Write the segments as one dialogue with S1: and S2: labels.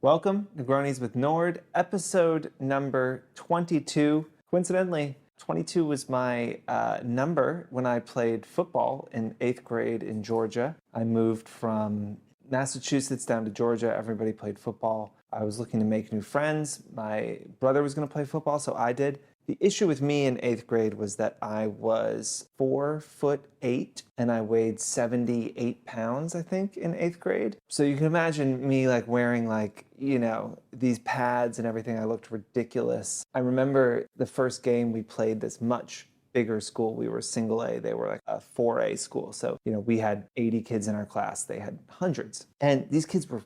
S1: Welcome, Negronis with Nord, episode number 22. Coincidentally, 22 was my number when I played football in 8th grade in Georgia. I moved from Massachusetts down to Georgia. Everybody played football. I was looking to make new friends. My brother was going to play football, so I did. The issue with me in 8th grade was that I was 4'8" and I weighed 78 pounds, I think, in 8th grade. So you can imagine me wearing these pads and everything. I looked ridiculous. I remember the first game we played this much bigger school. We were single A. They were like a 4A school. So, we had 80 kids in our class. They had hundreds. And these kids were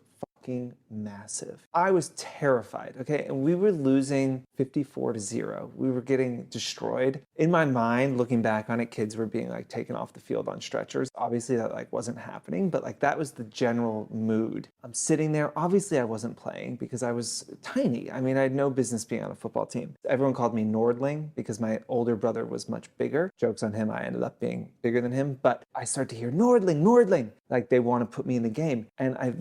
S1: massive. I was terrified, okay? And we were losing 54-0. We were getting destroyed. In my mind, looking back on it, kids were being taken off the field on stretchers. Obviously that wasn't happening, but that was the general mood. I'm sitting there. Obviously I wasn't playing because I was tiny. I had no business being on a football team. Everyone called me Nordling because my older brother was much bigger. Jokes on him, I ended up being bigger than him, but I started to hear Nordling, Nordling. They want to put me in the game. And I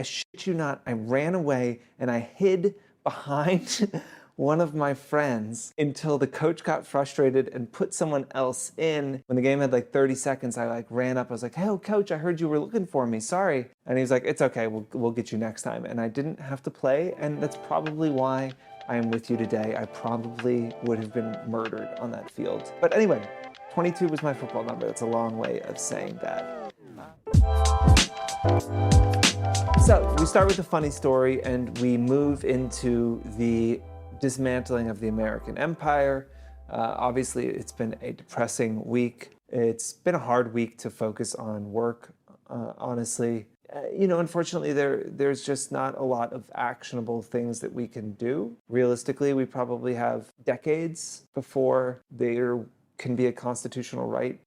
S1: shit you not, I ran away and I hid behind one of my friends until the coach got frustrated and put someone else in. When the game had 30 seconds, I ran up. I was like, "Hey, coach, I heard you were looking for me. Sorry." And he was like, "It's okay. We'll get you next time." And I didn't have to play. And that's probably why I am with you today. I probably would have been murdered on that field. But anyway, 22 was my football number. That's a long way of saying that. So we start with a funny story and we move into the dismantling of the American empire. Obviously, it's been a depressing week. It's been a hard week to focus on work, honestly. Unfortunately, there's just not a lot of actionable things that we can do. Realistically, we probably have decades before there can be a constitutional right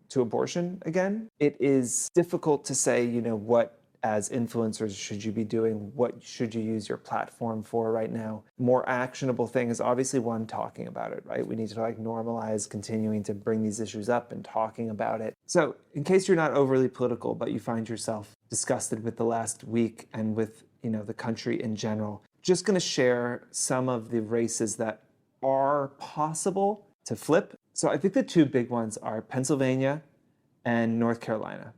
S1: to abortion again. It is difficult to say, what as influencers should you be doing? What should you use your platform for right now? More actionable thing is obviously one, talking about it, right? We need to normalize continuing to bring these issues up and talking about it. So in case you're not overly political, but you find yourself disgusted with the last week and with, the country in general, just gonna share some of the races that are possible to flip. So I think the two big ones are Pennsylvania and North Carolina.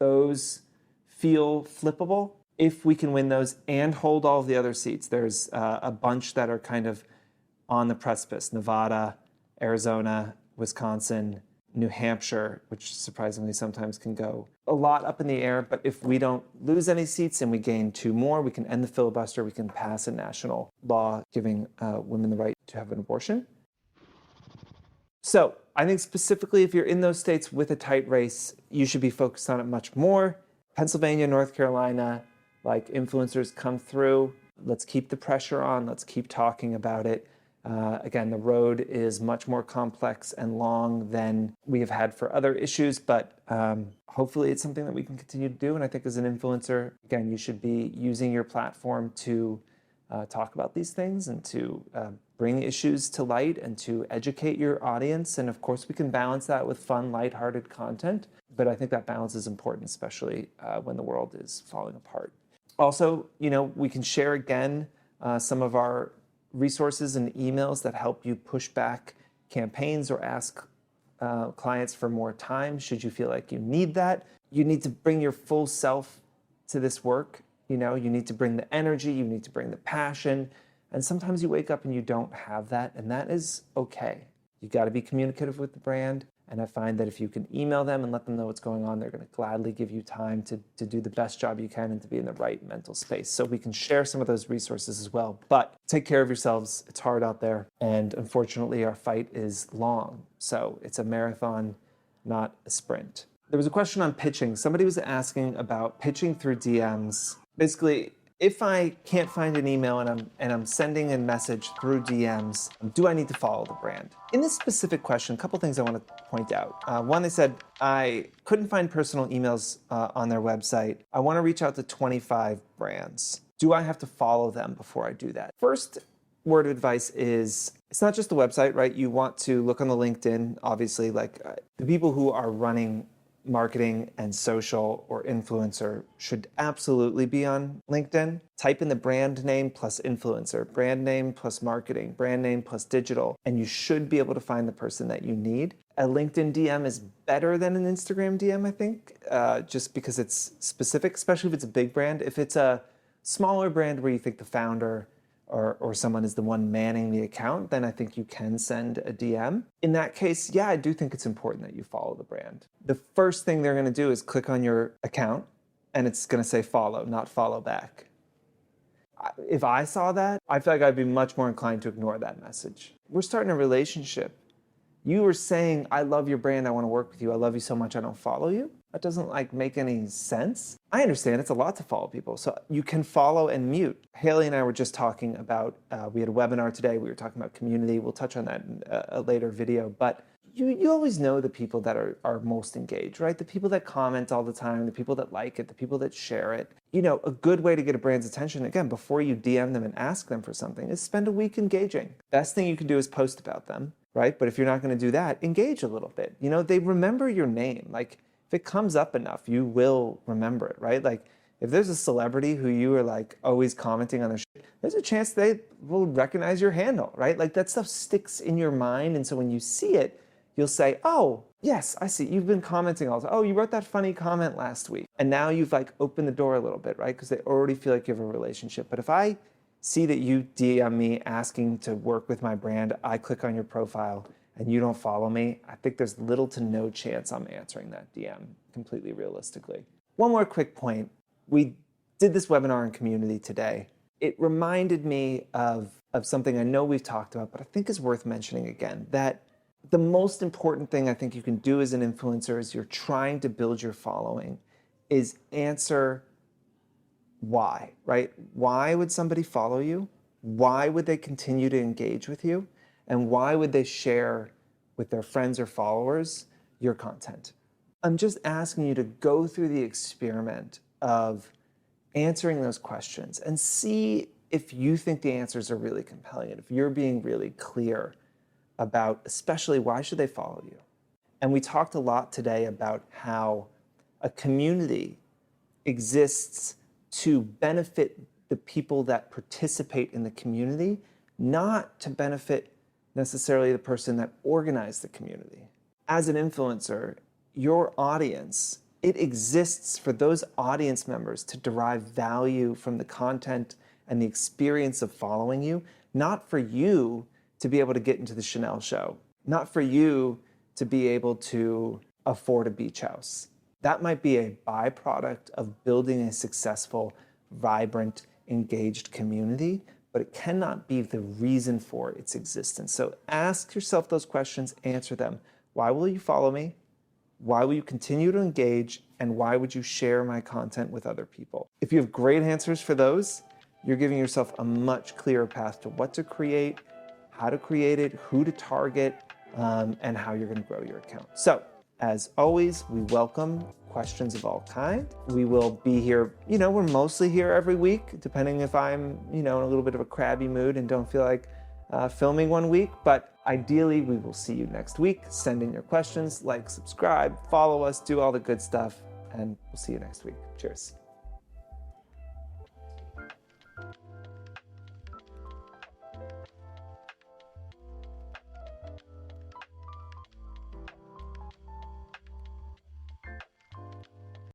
S1: Those feel flippable if we can win those and hold all of the other seats. There's a bunch that are kind of on the precipice: Nevada, Arizona, Wisconsin, New Hampshire, which surprisingly sometimes can go a lot up in the air. But if we don't lose any seats and we gain 2 more, we can end the filibuster, we can pass a national law giving women the right to have an abortion. So I think specifically if you're in those states with a tight race, you should be focused on it much more. Pennsylvania, North Carolina, influencers come through. Let's keep the pressure on. Let's keep talking about it. Again, the road is much more complex and long than we have had for other issues, but hopefully it's something that we can continue to do. And I think as an influencer, again, you should be using your platform to talk about these things and to bring issues to light and to educate your audience. And of course, we can balance that with fun, lighthearted content. But I think that balance is important, especially when the world is falling apart. Also, we can share again some of our resources and emails that help you push back campaigns or ask clients for more time should you feel like you need that. You need to bring your full self to this work. You need to bring the energy, you need to bring the passion. And sometimes you wake up and you don't have that, and that is okay. You got to be communicative with the brand. And I find that if you can email them and let them know what's going on, they're going to gladly give you time to do the best job you can and to be in the right mental space. So we can share some of those resources as well. But take care of yourselves. It's hard out there. And unfortunately, our fight is long. So it's a marathon, not a sprint. There was a question on pitching. Somebody was asking about pitching through DMs. Basically, if I can't find an email and I'm sending a message through DMs, do I need to follow the brand? In this specific question, a couple things I want to point out. One, they said, I couldn't find personal emails on their website. I want to reach out to 25 brands. Do I have to follow them before I do that? First word of advice is, it's not just the website, right? You want to look on the LinkedIn, obviously, the people who are running marketing and social or influencer should absolutely be on LinkedIn. Type in the brand name plus influencer, brand name plus marketing, brand name plus digital, and you should be able to find the person that you need. A LinkedIn DM is better than an Instagram DM, I think, just because it's specific, especially if it's a big brand. If it's a smaller brand where you think the founder or someone is the one manning the account, then I think you can send a DM. In that case, yeah, I do think it's important that you follow the brand. The first thing they're gonna do is click on your account and it's gonna say follow, not follow back. If I saw that, I feel like I'd be much more inclined to ignore that message. We're starting a relationship. You were saying, I love your brand, I wanna work with you, I love you so much, I don't follow you? That doesn't make any sense. I understand it's a lot to follow people, so you can follow and mute. Haley and I were just talking about, we had a webinar today, we were talking about community, we'll touch on that in a later video, but you always know the people that are most engaged, right? The people that comment all the time, the people that like it, the people that share it. You know, a good way to get a brand's attention, again, before you DM them and ask them for something, is spend a week engaging. Best thing you can do is post about them, right? But if you're not gonna do that, engage a little bit. You know, they remember your name. Like, if it comes up enough, you will remember it, right? Like, if there's a celebrity who you are like always commenting on their shit, there's a chance they will recognize your handle, right? Like, that stuff sticks in your mind, and so when you see it, you'll say, oh, yes, I see, you've been commenting all the time. Oh, you wrote that funny comment last week. And now you've like opened the door a little bit, right? Because they already feel like you have a relationship. But if I see that you DM me asking to work with my brand, I click on your profile, and you don't follow me, I think there's little to no chance I'm answering that DM completely realistically. One more quick point. We did this webinar in community today. It reminded me of something I know we've talked about, but I think is worth mentioning again, that the most important thing I think you can do as an influencer as you're trying to build your following is answer why, right? Why would somebody follow you? Why would they continue to engage with you? And why would they share with their friends or followers your content? I'm just asking you to go through the experiment of answering those questions and see if you think the answers are really compelling and if you're being really clear about especially why should they follow you. And we talked a lot today about how a community exists to benefit the people that participate in the community, not to benefit necessarily the person that organized the community. As an influencer, your audience, it exists for those audience members to derive value from the content and the experience of following you, not for you to be able to get into the Chanel show, not for you to be able to afford a beach house. That might be a byproduct of building a successful, vibrant, engaged community, but it cannot be the reason for its existence. So ask yourself those questions, answer them. Why will you follow me? Why will you continue to engage? And why would you share my content with other people? If you have great answers for those, you're giving yourself a much clearer path to what to create, how to create it, who to target, and how you're gonna grow your account. So, as always, we welcome questions of all kind. We will be here, we're mostly here every week, depending if I'm, in a little bit of a crabby mood and don't feel like filming one week, but ideally we will see you next week. Send in your questions, like, subscribe, follow us, do all the good stuff, and we'll see you next week. Cheers.